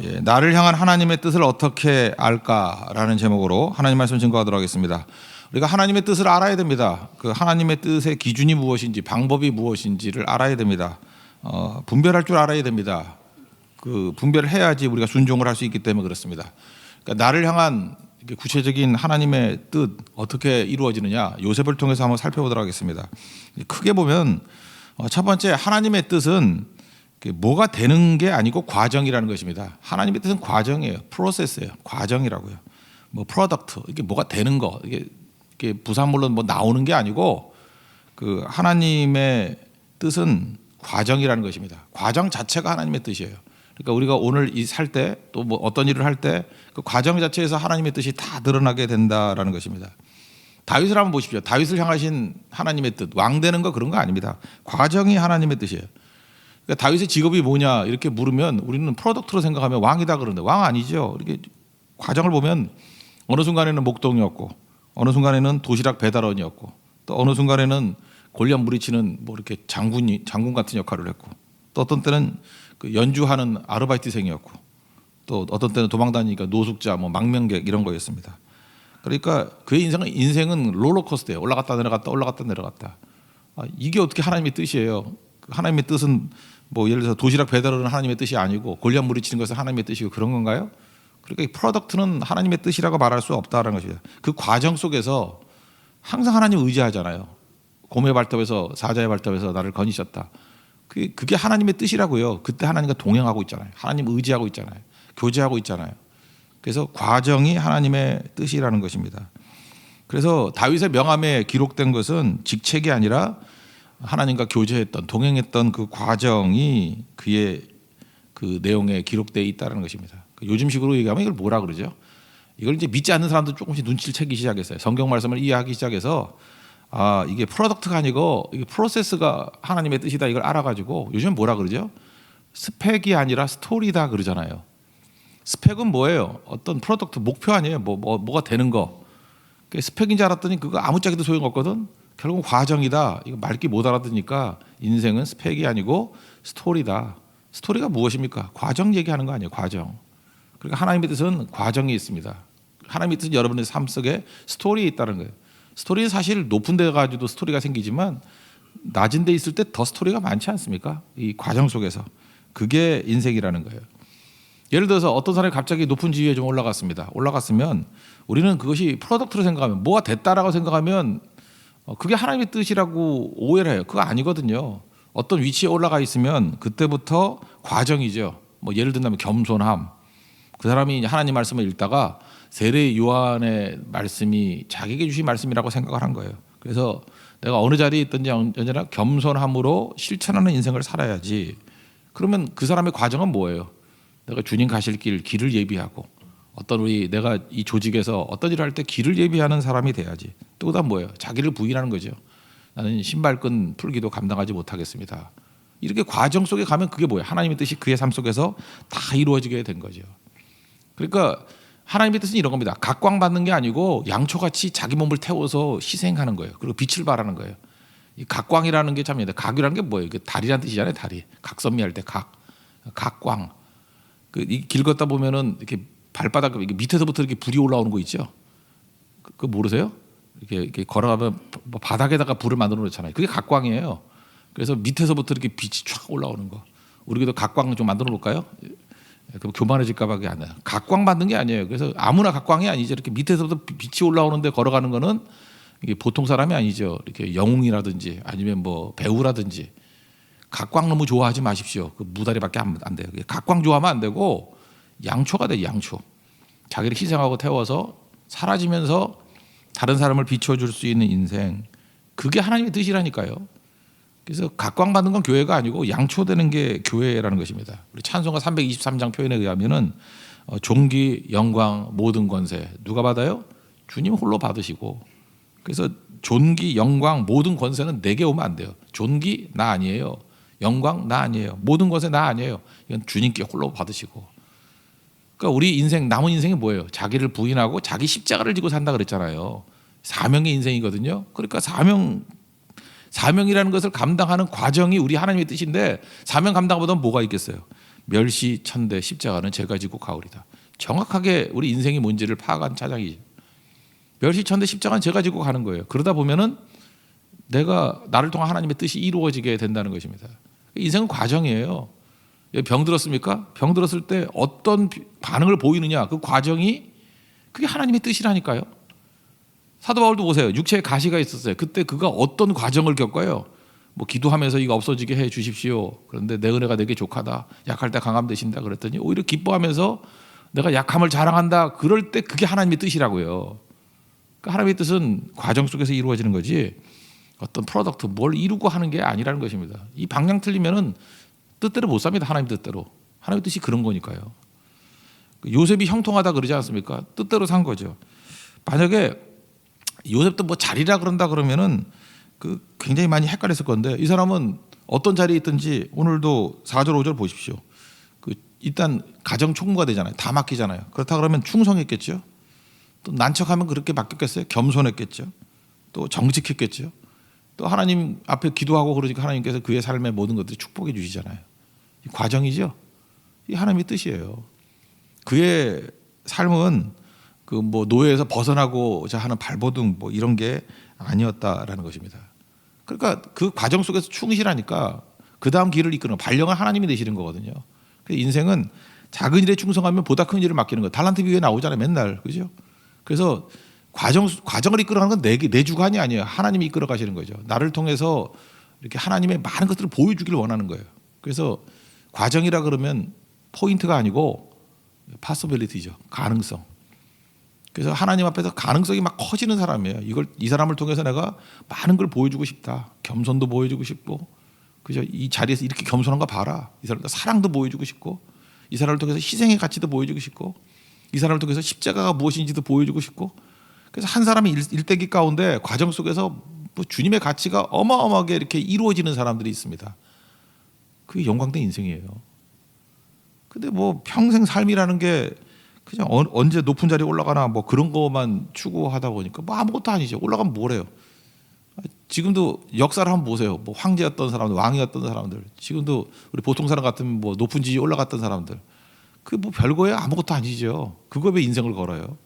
예, 나를 향한 하나님의 뜻을 어떻게 알까라는 제목으로 하나님 말씀 증거하도록 하겠습니다. 우리가 하나님의 뜻을 알아야 됩니다. 그 하나님의 뜻의 기준이 무엇인지, 방법이 무엇인지를 알아야 됩니다. 분별할 줄 알아야 됩니다. 그 분별을 해야지 우리가 순종을 할 수 있기 때문에 그렇습니다. 그러니까 나를 향한 구체적인 하나님의 뜻 어떻게 이루어지느냐, 요셉을 통해서 한번 살펴보도록 하겠습니다. 크게 보면 첫 번째, 하나님의 뜻은 뭐가 되는 게 아니고 과정이라는 것입니다. 하나님의 뜻은 과정이에요. 프로세스예요. 과정이라고요. 뭐 프로덕트, 이게 뭐가 되는 거, 이게 부산물로 뭐 나오는 게 아니고 그 하나님의 뜻은 과정이라는 것입니다. 과정 자체가 하나님의 뜻이에요. 그러니까 우리가 오늘 이 살 때 또 뭐 어떤 일을 할 때 그 과정 자체에서 하나님의 뜻이 다 드러나게 된다라는 것입니다. 다윗을 한번 보십시오. 다윗을 향하신 하나님의 뜻, 왕 되는 거 그런 거 아닙니다. 과정이 하나님의 뜻이에요. 그러니까 다윗의 직업이 뭐냐 이렇게 물으면 우리는 프로덕트로 생각하면 왕이다 그러는데 왕 아니죠. 이렇게 과정을 보면 어느 순간에는 목동이었고, 어느 순간에는 도시락 배달원이었고, 또 어느 순간에는 골리앗 무리치는 뭐 이렇게 장군 같은 역할을 했고, 또 어떤 때는 그 연주하는 아르바이트생이었고, 또 어떤 때는 도망다니니까 노숙자, 뭐 망명객 이런 거였습니다. 그러니까 그의 인생은 롤러코스터예요. 올라갔다 내려갔다 올라갔다 내려갔다. 이게 어떻게 하나님의 뜻이에요? 하나님의 뜻은 뭐 예를 들어서 도시락 배달은 하나님의 뜻이 아니고 골리앗 무리치는 것은 하나님의 뜻이고 그런 건가요? 그러니까 이 프로덕트는 하나님의 뜻이라고 말할 수 없다는 것입니다. 그 과정 속에서 항상 하나님 의지하잖아요. 고멜의 발톱에서 사자의 발톱에서 나를 건지셨다. 그게 하나님의 뜻이라고요. 그때 하나님과 동행하고 있잖아요. 하나님 의지하고 있잖아요. 교제하고 있잖아요. 그래서 과정이 하나님의 뜻이라는 것입니다. 그래서 다윗의 명함에 기록된 것은 직책이 아니라 하나님과 교제했던, 동행했던 그 과정이 그의 그 내용에 기록되어 있다는 것입니다. 요즘식으로 얘기하면 이걸 뭐라 그러죠? 이걸 이제 믿지 않는 사람도 조금씩 눈치를 채기 시작했어요. 성경 말씀을 이해하기 시작해서 이게 프로덕트가 아니고 이게 프로세스가 하나님의 뜻이다 이걸 알아가지고 요즘 뭐라 그러죠? 스펙이 아니라 스토리다 그러잖아요. 스펙은 뭐예요? 어떤 프로덕트 목표 아니에요? 뭐가 되는 거. 스펙인 줄 알았더니 그거 아무짝에도 소용없거든. 결국 과정이다. 이거 말기 못 알아듣니까 인생은 스펙이 아니고 스토리다. 스토리가 무엇입니까? 과정 얘기하는 거 아니에요. 과정. 그러니까 하나님의 뜻은 과정이 있습니다. 하나님의 뜻은 여러분의 삶 속에 스토리에 있다는 거예요. 스토리는 사실 높은 데 가지고 스토리가 생기지만 낮은 데 있을 때 더 스토리가 많지 않습니까? 이 과정 속에서. 그게 인생이라는 거예요. 예를 들어서 어떤 사람이 갑자기 높은 지위에 좀 올라갔습니다. 올라갔으면 우리는 그것이 프로덕트로 생각하면 뭐가 됐다라고 생각하면 그게 하나님의 뜻이라고 오해를 해요. 그거 아니거든요. 어떤 위치에 올라가 있으면 그때부터 과정이죠. 뭐 예를 들면 겸손함. 그 사람이 하나님 말씀을 읽다가 세례 요한의 말씀이 자기에게 주신 말씀이라고 생각을 한 거예요. 그래서 내가 어느 자리에 있든지 언제나 겸손함으로 실천하는 인생을 살아야지. 그러면 그 사람의 과정은 뭐예요? 내가 주님 가실 길을 예비하고 내가 이 조직에서 어떤 일을 할 때 길을 예비하는 사람이 돼야지. 또 그다음 뭐예요? 자기를 부인하는 거죠. 나는 신발끈 풀기도 감당하지 못하겠습니다. 이렇게 과정 속에 가면 그게 뭐예요? 하나님의 뜻이 그의 삶 속에서 다 이루어지게 된 거죠. 그러니까 하나님의 뜻은 이런 겁니다. 각광받는 게 아니고 양초같이 자기 몸을 태워서 희생하는 거예요. 그리고 빛을 발하는 거예요. 이 각광이라는 게 참, 각이라는 게 뭐예요? 달이라는 뜻이잖아요. 달이. 각선미할 때 각광. 이 길 걷다 보면은 이렇게 발바닥 이렇게 밑에서부터 이렇게 불이 올라오는 거 있죠. 그거 모르세요? 이렇게 걸어가면 바닥에다가 불을 만들어 놓잖아요. 그게 각광이에요. 그래서 밑에서부터 이렇게 빛이 쫙 올라오는 거. 우리도 각광 좀 만들어 놓을까요? 그럼 교만해질까봐 그게 안 돼요. 각광 받는 게 아니에요. 그래서 아무나 각광이 아니죠. 이렇게 밑에서부터 빛이 올라오는데 걸어가는 거는 이게 보통 사람이 아니죠. 이렇게 영웅이라든지 아니면 뭐 배우라든지. 각광 너무 좋아하지 마십시오. 그 무다리밖에 안 돼요. 각광 좋아하면 안 되고 양초가 돼요. 양초. 자기를 희생하고 태워서 사라지면서 다른 사람을 비춰줄 수 있는 인생. 그게 하나님의 뜻이라니까요. 그래서 각광받는 건 교회가 아니고 양초되는 게 교회라는 것입니다. 우리 찬송가 323장 표현에 의하면은 존귀, 영광, 모든 권세 누가 받아요? 주님 홀로 받으시고. 그래서 존귀, 영광, 모든 권세는 내게 오면 안 돼요. 존귀 나 아니에요. 영광 나 아니에요. 모든 것에 나 아니에요. 이건 주님께 홀로 받으시고. 그러니까 우리 인생, 남은 인생이 뭐예요? 자기를 부인하고 자기 십자가를 지고 산다 그랬잖아요. 사명의 인생이거든요. 그러니까 사명이라는 것을 감당하는 과정이 우리 하나님의 뜻인데 사명 감당보다는 뭐가 있겠어요? 멸시 천대 십자가는 제가 지고 가오리다. 정확하게 우리 인생이 뭔지를 파악한 차장이죠. 멸시 천대 십자가는 제가 지고 가는 거예요. 그러다 보면은 내가 나를 통한 하나님의 뜻이 이루어지게 된다는 것입니다. 인생은 과정이에요. 병 들었습니까? 병 들었을 때 어떤 반응을 보이느냐, 그 과정이 그게 하나님의 뜻이라니까요. 사도 바울도 보세요. 육체에 가시가 있었어요. 그때 그가 어떤 과정을 겪어요? 뭐 기도하면서 이거 없어지게 해 주십시오. 그런데 내 은혜가 내게 족하다. 약할 때 강함 되신다. 그랬더니 오히려 기뻐하면서 내가 약함을 자랑한다. 그럴 때 그게 하나님의 뜻이라고요. 그러니까 하나님의 뜻은 과정 속에서 이루어지는 거지 어떤 프로덕트 뭘 이루고 하는 게 아니라는 것입니다. 이 방향 틀리면은 뜻대로 못 삽니다. 하나님 뜻대로. 하나님의 뜻이 그런 거니까요. 요셉이 형통하다 그러지 않습니까? 뜻대로 산 거죠. 만약에 요셉도 뭐 자리라 그런다 그러면은 그 굉장히 많이 헷갈렸을 건데 이 사람은 어떤 자리에 있든지 오늘도 4절 5절 보십시오. 그 일단 가정 총무가 되잖아요. 다 맡기잖아요. 그렇다 그러면 충성했겠죠. 또 난척하면 그렇게 맡겼겠어요. 겸손했겠죠. 또 정직했겠죠. 또 하나님 앞에 기도하고 그러니까 하나님께서 그의 삶의 모든 것들이 축복해 주시잖아요. 이 과정이죠. 이 하나님의 뜻이에요. 그의 삶은 그 뭐 노예에서 벗어나고자 하는 발버둥 뭐 이런 게 아니었다라는 것입니다. 그러니까 그 과정 속에서 충실하니까 그 다음 길을 이끄는 발령은 하나님이 되시는 거거든요. 그래서 인생은 작은 일에 충성하면 보다 큰 일을 맡기는 거. 달란트 비유에 나오잖아요, 맨날 그죠? 그래서 과정을 이끌어가는 건 내 주관이 아니에요. 하나님이 이끌어 가시는 거죠. 나를 통해서 이렇게 하나님의 많은 것들을 보여주기를 원하는 거예요. 그래서 과정이라 그러면 포인트가 아니고 파서빌리티죠. 가능성. 그래서 하나님 앞에서 가능성이 막 커지는 사람이에요. 이 사람을 통해서 내가 많은 걸 보여주고 싶다. 겸손도 보여주고 싶고, 그죠? 이 자리에서 이렇게 겸손한 거 봐라. 이 사람도 사랑도 보여주고 싶고, 이 사람을 통해서 희생의 가치도 보여주고 싶고, 이 사람을 통해서 십자가가 무엇인지도 보여주고 싶고. 그래서 한 사람의 일대기 가운데 과정 속에서 뭐 주님의 가치가 어마어마하게 이렇게 이루어지는 사람들이 있습니다. 그게 영광된 인생이에요. 근데 뭐 평생 삶이라는 게 그냥 언제 높은 자리에 올라가나 뭐 그런 것만 추구하다 보니까 뭐 아무것도 아니죠. 올라가면 뭐래요. 지금도 역사를 한번 보세요. 뭐 황제였던 사람들, 왕이었던 사람들, 지금도 우리 보통 사람 같으면 뭐 높은 지위에 올라갔던 사람들, 그게 뭐 별거예요. 아무것도 아니죠. 그거 왜 인생을 걸어요?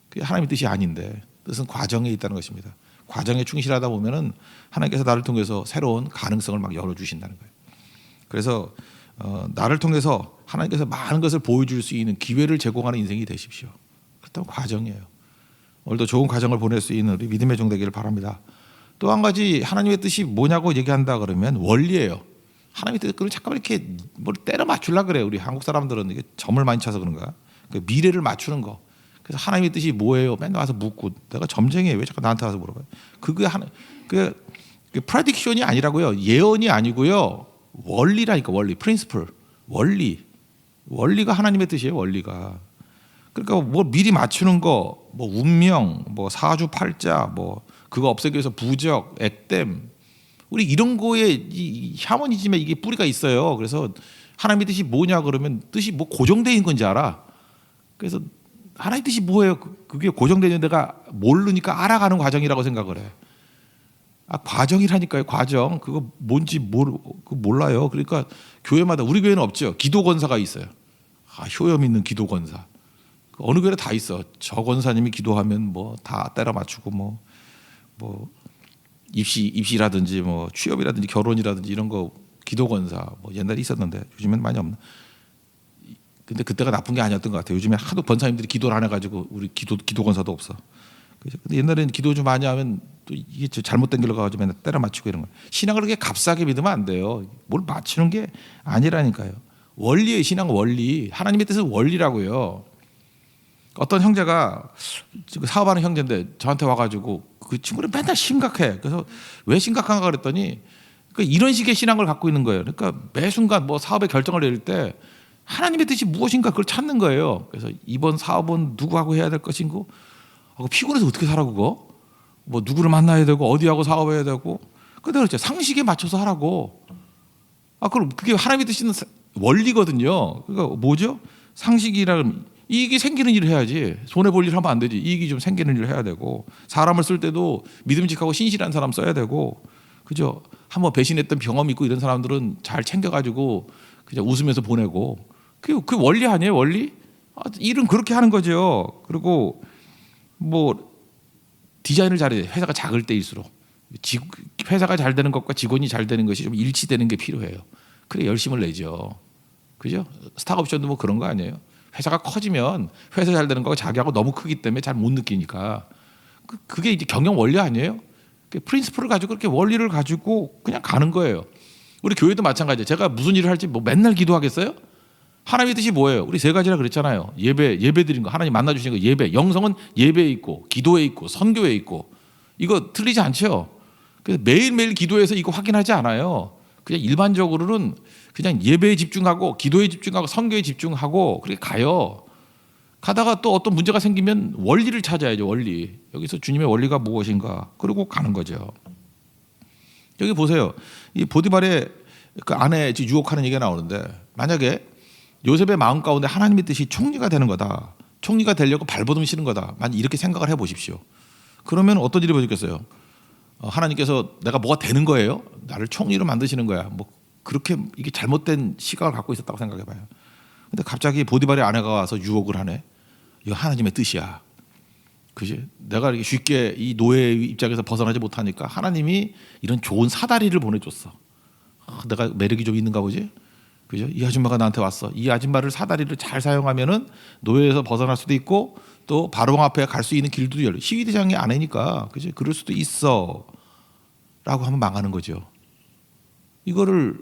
그게 하나님의 뜻이 아닌데, 뜻은 과정에 있다는 것입니다. 과정에 충실하다 보면은 하나님께서 나를 통해서 새로운 가능성을 막 열어주신다는 거예요. 그래서 나를 통해서 하나님께서 많은 것을 보여줄 수 있는 기회를 제공하는 인생이 되십시오. 그렇다면 과정이에요. 오늘도 좋은 과정을 보낼 수 있는 우리 믿음의 종 되기를 바랍니다. 또 한 가지 하나님의 뜻이 뭐냐고 얘기한다 그러면 원리예요. 하나님의 뜻을 잠깐만 이렇게 뭘 때려 맞추려고 그래요. 우리 한국 사람들은 이게 점을 많이 쳐서 그런가. 그 미래를 맞추는 거. 그래서 하나님의 뜻이 뭐예요? 맨날 와서 묻고 내가 점쟁이에요. 왜 자꾸 나한테 와서 물어봐요? 그게 그 프레딕션이 아니라고요. 예언이 아니고요. 원리라니까 원리, 프린시플, 원리가 하나님의 뜻이에요. 원리가. 그러니까 뭐 미리 맞추는 거, 뭐 운명, 뭐 사주팔자, 뭐 그거 없애기 위해서 부적, 액땜, 우리 이런 거에 이 샤머니즘에 이게 뿌리가 있어요. 그래서 하나님의 뜻이 뭐냐 그러면 뜻이 뭐 고정되어 있는 건지 알아. 그래서 하나님의 뜻이 뭐예요? 그게 고정되어 있는 데가 모르니까 알아가는 과정이라고 생각을 해. 과정이라니까요. 과정. 그거 뭔지 몰라요. 그러니까 교회마다 우리 교회는 없죠. 기도 권사가 있어요. 효염 있는 기도 권사. 어느 교회에 다 있어. 저 권사님이 기도하면 뭐 다 때려 맞추고 뭐 입시라든지 뭐 취업이라든지 결혼이라든지 이런 거 기도 권사 뭐 옛날에 있었는데 요즘엔 많이 없나. 근데 그때가 나쁜 게 아니었던 것 같아요. 요즘에 하도 권사님들이 기도를 안 해가지고 우리 기도 권사도 없어. 근데 옛날에는 기도 좀 많이 하면 또 이게 잘못된 길로 가가지고 맨날 때려 맞추고 이런 거. 신앙을 그렇게 값싸게 믿으면 안 돼요. 뭘 맞추는 게 아니라니까요. 원리예요. 신앙 원리. 하나님의 뜻은 원리라고요. 어떤 형제가 사업하는 형제인데 저한테 와가지고 그 친구는 맨날 심각해. 그래서 왜 심각한가 그랬더니 그러니까 이런 식의 신앙을 갖고 있는 거예요. 그러니까 매 순간 뭐 사업의 결정을 내릴 때 하나님의 뜻이 무엇인가 그걸 찾는 거예요. 그래서 이번 사업은 누구하고 해야 될 것인고 피곤해서 어떻게 살아 그거? 뭐 누구를 만나야 되고 어디하고 사업해야 되고 근데 그렇죠. 상식에 맞춰서 하라고. 그럼 그게 하나님의 뜻이는 원리거든요. 그러니까 뭐죠? 상식이라는 이익이 생기는 일을 해야지. 손해볼 일 하면 안 되지. 이익이 좀 생기는 일을 해야 되고 사람을 쓸 때도 믿음직하고 신실한 사람 써야 되고 그죠? 한번 배신했던 경험이 있고 이런 사람들은 잘 챙겨가지고 그냥 웃으면서 보내고 그 원리 아니에요, 원리? 일은 그렇게 하는 거죠. 그리고 뭐 디자인을 잘해야 돼요. 회사가 작을 때일수록 회사가 잘 되는 것과 직원이 잘 되는 것이 좀 일치되는 게 필요해요. 그래 열심을 내죠. 그죠? 스탁옵션도 뭐 그런 거 아니에요. 회사가 커지면 회사 잘 되는 거가 자기하고 너무 크기 때문에 잘 못 느끼니까 그게 이제 경영 원리 아니에요? 프린시플을 가지고 그렇게 원리를 가지고 그냥 가는 거예요. 우리 교회도 마찬가지예요. 제가 무슨 일을 할지 뭐 맨날 기도하겠어요? 하나님의 뜻이 뭐예요? 우리 세 가지라 그랬잖아요. 예배 드린 거, 하나님 만나 주신 거 예배. 영성은 예배에 있고 기도에 있고 선교에 있고 이거 틀리지 않죠? 그래서 매일매일 기도해서 이거 확인하지 않아요. 그냥 일반적으로는 그냥 예배에 집중하고 기도에 집중하고 선교에 집중하고 그렇게 가요. 가다가 또 어떤 문제가 생기면 원리를 찾아야죠. 원리. 여기서 주님의 원리가 무엇인가. 그리고 가는 거죠. 여기 보세요. 이 보디발의 그 아내 유혹하는 얘기가 나오는데 만약에 요셉의 마음 가운데 하나님의 뜻이 총리가 되는 거다. 총리가 되려고 발버둥 치는 거다. 만약 이렇게 생각을 해보십시오. 그러면 어떤 일이 벌어지겠어요? 하나님께서 내가 뭐가 되는 거예요? 나를 총리로 만드시는 거야. 뭐 그렇게 이게 잘못된 시각을 갖고 있었다고 생각해봐요. 근데 갑자기 보디발의 아내가 와서 유혹을 하네. 이거 하나님의 뜻이야. 그지? 내가 이렇게 쉽게 이 노예의 입장에서 벗어나지 못하니까 하나님이 이런 좋은 사다리를 보내줬어. 내가 매력이 좀 있는가 보지? 그죠? 이 아줌마가 나한테 왔어. 이 아줌마를 사다리를 잘 사용하면은 노예에서 벗어날 수도 있고 또 바로왕 앞에 갈 수 있는 길도 열려. 시위대장의 아내니까 그지? 그럴 수도 있어라고 하면 망하는 거죠. 이거를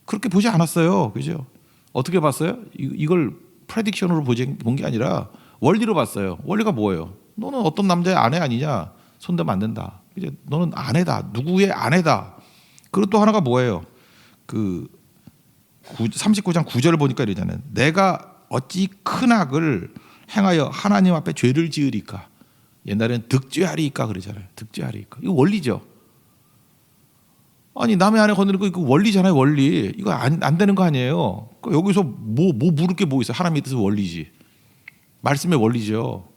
그렇게 보지 않았어요. 그죠? 어떻게 봤어요? 이걸 프레딕션으로 본 게 아니라 원리로 봤어요. 원리가 뭐예요? 너는 어떤 남자의 아내 아니냐? 손대면 안 된다. 이제 너는 아내다. 누구의 아내다. 그리고 또 하나가 뭐예요? 그 39장 9절을 보니까 이러잖아요. 내가 어찌 큰 악을 행하여 하나님 앞에 죄를 지으리까. 옛날에는 득죄하리까 그러잖아요. 득죄하리까. 이거 원리죠. 아니 남의 아내 건드는 거 이거 원리잖아요. 원리. 이거 안 되는 거 아니에요. 여기서 뭐 물을 게 뭐 있어요. 하나님의 뜻은 원리지. 말씀의 원리죠.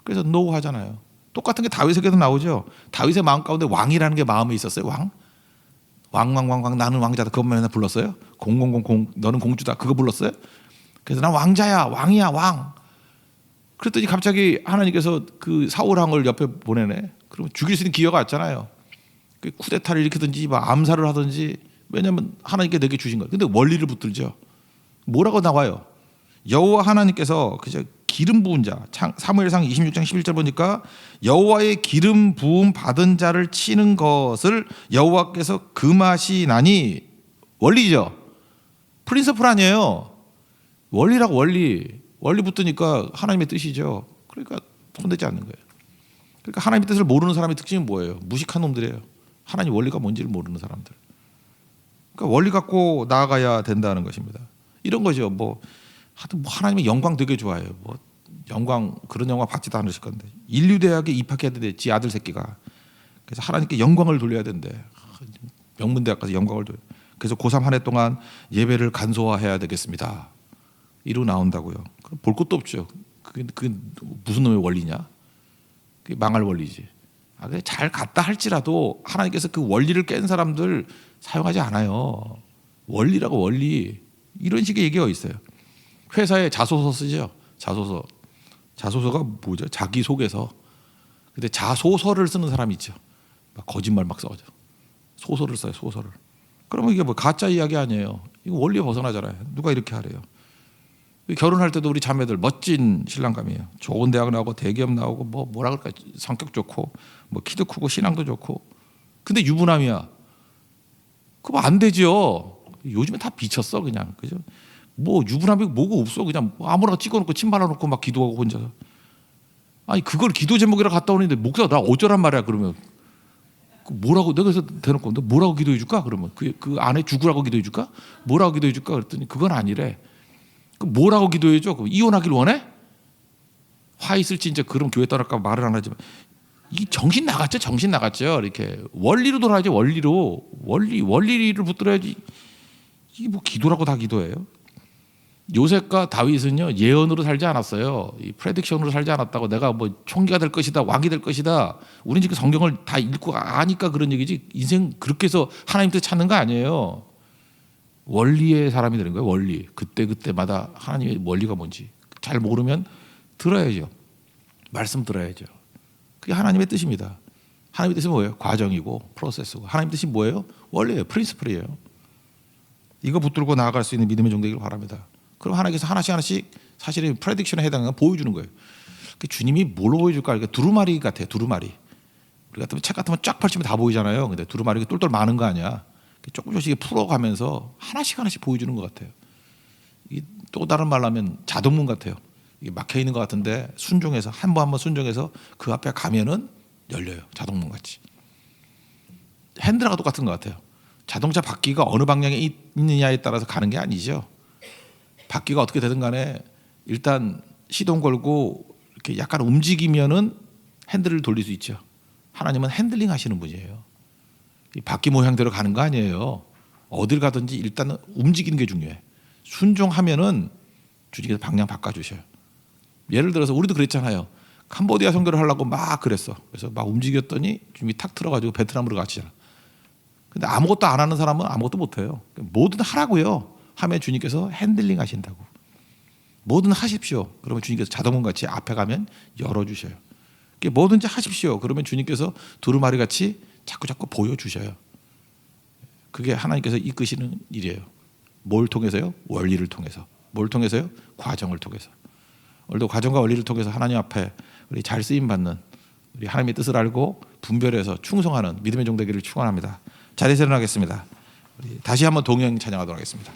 그래서 노 하잖아요. 똑같은 게 다윗에게도 나오죠. 다윗의 마음 가운데 왕이라는 게 마음에 있었어요. 왕 나는 왕자다. 그것만 맨날 불렀어요. 0000 너는 공주다. 그거 불렀어요. 그래서 난 왕자야. 왕이야. 왕. 그랬더니 갑자기 하나님께서 그 사울 왕을 옆에 보내네. 그러면 죽일 수 있는 기회가 왔잖아요. 쿠데타를 일으키든지 암살을 하든지 왜냐하면 하나님께 내게 주신 거예요. 근데 원리를 붙들죠. 뭐라고 나와요? 여호와 하나님께서 그저 기름 부은 자 사무엘상 26장 11절 보니까 여호와의 기름 부음 받은 자를 치는 것을 여호와께서 금하시나니 원리죠. 프린서플 아니에요. 원리라고 원리 붙으니까 하나님의 뜻이죠. 그러니까 손대지 않는 거예요. 그러니까 하나님의 뜻을 모르는 사람의 특징이 뭐예요? 무식한 놈들이에요. 하나님 원리가 뭔지를 모르는 사람들. 그러니까 원리 갖고 나아가야 된다는 것입니다. 이런 거죠. 하여튼 하나님의 영광 되게 좋아해요. 영광 그런 영광 받지도 않으실 건데 인류대학에 입학해야 돼. 지 아들 새끼가. 그래서 하나님께 영광을 돌려야 된대. 명문대학 가서 영광을 돌려. 그래서 고3 한 해 동안 예배를 간소화해야 되겠습니다. 이러고 나온다고요. 볼 것도 없죠. 그게 무슨 놈의 원리냐? 그게 망할 원리지. 잘 갔다 할지라도 하나님께서 그 원리를 깬 사람들 사용하지 않아요. 원리라고 원리. 이런 식의 얘기가 있어요. 회사에 자소서 쓰죠. 자소서가 뭐죠? 자기소개서. 근데 자소서를 쓰는 사람이 있죠. 거짓말 막 써가지고 소설을 써요. 소설을. 그러면 이게 가짜 이야기 아니에요. 이거 원리에 벗어나잖아요. 누가 이렇게 하래요. 결혼할 때도 우리 자매들 멋진 신랑감이에요. 좋은 대학 나오고 대기업 나오고 뭐라 그럴까 성격 좋고 키도 크고 신앙도 좋고. 근데 유부남이야. 그거 안 되죠. 요즘에 다 비쳤어 그냥. 그죠? 유부남이 뭐가 없어. 그냥 아무나 찍어놓고 침 발라놓고 막 기도하고 혼자서. 아니 그걸 기도 제목이라 갔다 오는데 목사 나 어쩌란 말이야 그러면. 뭐라고 내가 그래서 대놓고 너 뭐라고 기도해 줄까? 그러면 그 안에 죽으라고 기도해 줄까? 뭐라고 기도해 줄까? 그랬더니 그건 아니래. 뭐라고 기도해 줘? 이혼하길 원해? 화 있을지 이제 그럼 교회 떠날까 말을 안 하지만 이 정신 나갔죠. 이렇게 원리로 돌아야지. 원리를 붙들어야지. 이게 기도라고 다 기도해요. 요셉과 다윗은요 예언으로 살지 않았어요. 이 프레딕션으로 살지 않았다고 내가 총기가 될 것이다, 왕이 될 것이다. 우린 지금 성경을 다 읽고 아니까 그런 얘기지. 인생 그렇게 해서 하나님 뜻 찾는 거 아니에요. 원리의 사람이 되는 거예요. 원리. 그때마다 하나님의 원리가 뭔지 잘 모르면 들어야죠. 말씀 들어야죠. 그게 하나님의 뜻입니다. 하나님의 뜻이 뭐예요? 과정이고 프로세스고. 하나님의 뜻이 뭐예요? 원리예요. 프린시플이에요. 이거 붙들고 나아갈 수 있는 믿음의 종되기를 바랍니다. 그럼 하나님께서 하나씩 사실은 프레딕션에 해당하는 거 보여주는 거예요. 주님이 뭘로 보여줄까? 그러니까 두루마리 같아요. 두루마리. 우리 같으면 책 같으면 쫙 펼치면 다 보이잖아요. 근데 두루마리가 똘똘 많은 거 아니야. 조금씩 풀어가면서 하나씩 보여주는 것 같아요. 또 다른 말로 하면 자동문 같아요. 이게 막혀 있는 것 같은데 순종해서 한 번 순종해서 그 앞에 가면은 열려요. 자동문 같이. 핸들하고 똑같은 것 같아요. 자동차 바퀴가 어느 방향에 있느냐에 따라서 가는 게 아니죠. 바퀴가 어떻게 되든 간에 일단 시동 걸고 이렇게 약간 움직이면은 핸들을 돌릴 수 있죠. 하나님은 핸들링 하시는 분이에요. 이 바퀴 모양대로 가는 거 아니에요. 어딜 가든지 일단은 움직이는 게 중요해. 순종하면은 주님께서 방향 바꿔주셔요. 예를 들어서 우리도 그랬잖아요. 캄보디아 선교를 하려고 막 그랬어. 그래서 막 움직였더니 주님이 탁 틀어가지고 베트남으로 가시잖아. 근데 아무것도 안 하는 사람은 아무것도 못해요. 뭐든 하라고요. 하면 주님께서 핸들링 하신다고. 뭐든 하십시오. 그러면 주님께서 자동문 같이 앞에 가면 열어주셔요. 뭐든지 하십시오. 그러면 주님께서 두루마리 같이 자꾸 보여주셔요. 그게 하나님께서 이끄시는 일이에요. 뭘 통해서요? 원리를 통해서. 뭘 통해서요? 과정을 통해서. 오늘도 과정과 원리를 통해서 하나님 앞에 우리 잘 쓰임 받는 우리 하나님의 뜻을 알고 분별해서 충성하는 믿음의 종 되기를 축원합니다. 자리에서 일어나겠습니다. 다시 한번 동행 찬양하도록 하겠습니다.